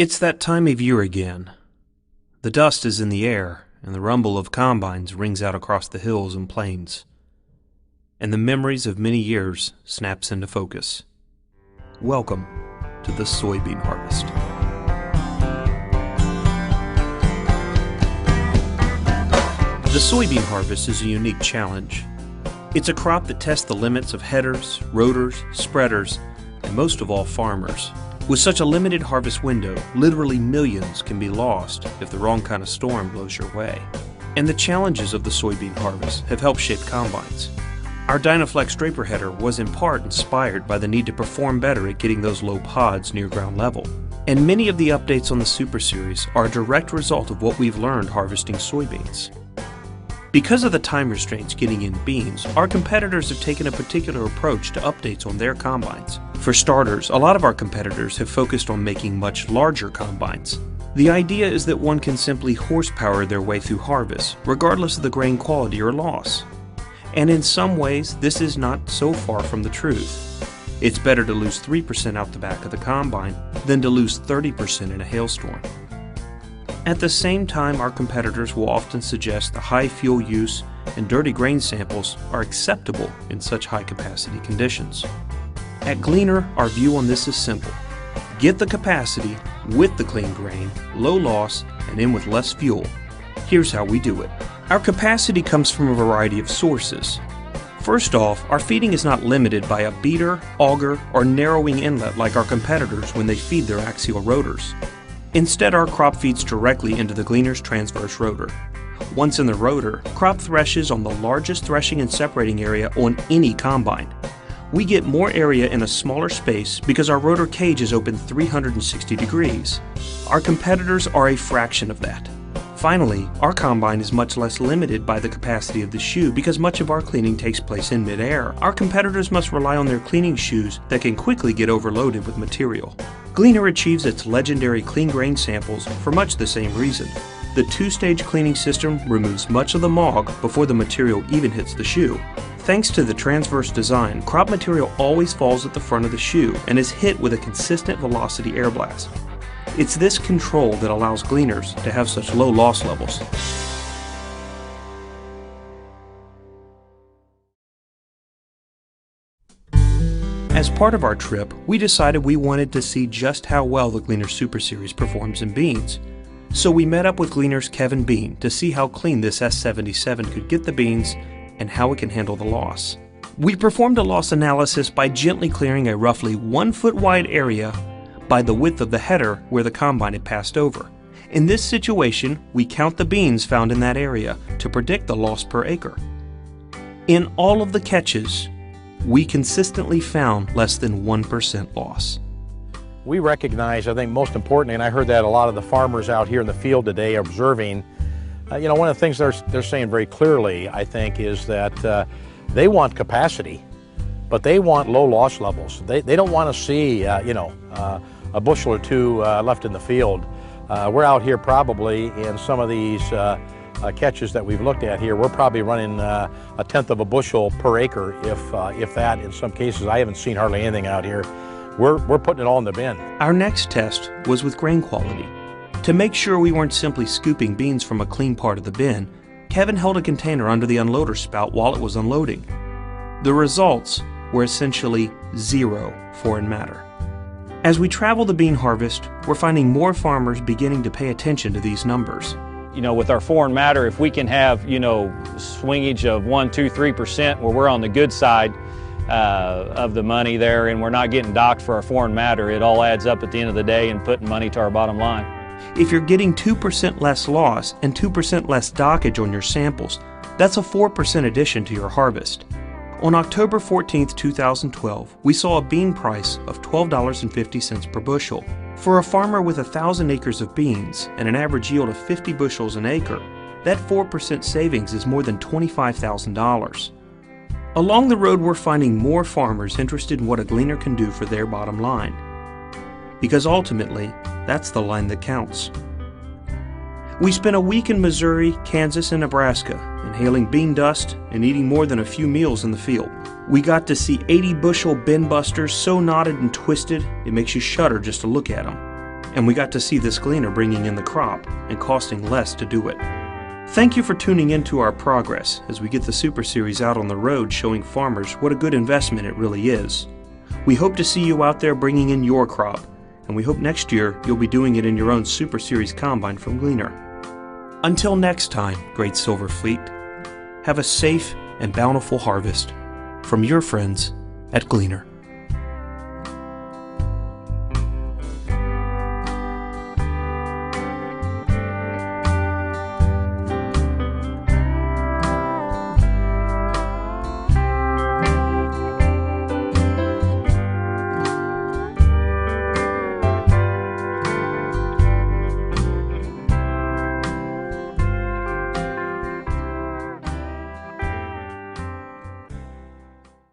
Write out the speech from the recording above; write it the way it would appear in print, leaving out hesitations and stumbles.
It's that time of year again. The dust is in the air, and the rumble of combines rings out across the hills and plains. And the memories of many years snaps into focus. Welcome to the soybean harvest. The soybean harvest is a unique challenge. It's a crop that tests the limits of headers, rotors, spreaders, and most of all, farmers. With such a limited harvest window, literally millions can be lost if the wrong kind of storm blows your way. And the challenges of the soybean harvest have helped shape combines. Our Dynaflex draper header was in part inspired by the need to perform better at getting those low pods near ground level. And many of the updates on the Super Series are a direct result of what we've learned harvesting soybeans. Because of the time restraints getting in beans, our competitors have taken a particular approach to updates on their combines. For starters, a lot of our competitors have focused on making much larger combines. The idea is that one can simply horsepower their way through harvest, regardless of the grain quality or loss. And in some ways, this is not so far from the truth. It's better to lose 3% out the back of the combine than to lose 30% in a hailstorm. At the same time, our competitors will often suggest the high fuel use and dirty grain samples are acceptable in such high capacity conditions. At Gleaner, our view on this is simple. Get the capacity with the clean grain, low loss, and in with less fuel. Here's how we do it. Our capacity comes from a variety of sources. First off, our feeding is not limited by a beater, auger, or narrowing inlet like our competitors when they feed their axial rotors. Instead, our crop feeds directly into the Gleaner's transverse rotor. Once in the rotor, crop threshes on the largest threshing and separating area on any combine. We get more area in a smaller space because our rotor cage is open 360 degrees. Our competitors are a fraction of that. Finally, our combine is much less limited by the capacity of the shoe because much of our cleaning takes place in mid-air. Our competitors must rely on their cleaning shoes that can quickly get overloaded with material. Gleaner achieves its legendary clean grain samples for much the same reason. The two-stage cleaning system removes much of the mog before the material even hits the shoe. Thanks to the transverse design, crop material always falls at the front of the shoe and is hit with a consistent velocity air blast. It's this control that allows Gleaners to have such low loss levels. As part of our trip, we decided we wanted to see just how well the Gleaner Super Series performs in beans. So we met up with Gleaner's Kevin Bean to see how clean this S77 could get the beans and how it can handle the loss. We performed a loss analysis by gently clearing a roughly 1 foot wide area by the width of the header where the combine had passed over. In this situation, we count the beans found in that area to predict the loss per acre. In all of the catches, we consistently found less than 1% loss. We recognize, I think most importantly, and I heard that a lot of the farmers out here in the field today observing, one of the things they're saying very clearly, I think, is that they want capacity, but they want low loss levels. They don't want to see, a bushel or two left in the field. We're out here probably in some of these catches that we've looked at here, we're probably running a tenth of a bushel per acre, if that. In some cases, I haven't seen hardly anything out here. We're putting it all in the bin. Our next test was with grain quality. To make sure we weren't simply scooping beans from a clean part of the bin, Kevin held a container under the unloader spout while it was unloading. The results were essentially zero foreign matter. As we travel the bean harvest, we're finding more farmers beginning to pay attention to these numbers. With our foreign matter, if we can have, swingage of 1, 2, 3% where we're on the good side of the money there and we're not getting docked for our foreign matter, it all adds up at the end of the day and putting money to our bottom line. If you're getting 2% less loss and 2% less dockage on your samples, that's a 4% addition to your harvest. On October 14, 2012, we saw a bean price of $12.50 per bushel. For a farmer with 1,000 acres of beans and an average yield of 50 bushels an acre, that 4% savings is more than $25,000. Along the road, we're finding more farmers interested in what a Gleaner can do for their bottom line. Because ultimately, that's the line that counts. We spent a week in Missouri, Kansas, and Nebraska, inhaling bean dust and eating more than a few meals in the field. We got to see 80 bushel bin busters so knotted and twisted, it makes you shudder just to look at them. And we got to see this gleaner bringing in the crop and costing less to do it. Thank you for tuning in to our progress as we get the Super Series out on the road showing farmers what a good investment it really is. We hope to see you out there bringing in your crop, and we hope next year you'll be doing it in your own Super Series combine from Gleaner. Until next time, Great Silver Fleet, have a safe and bountiful harvest from your friends at Gleaner.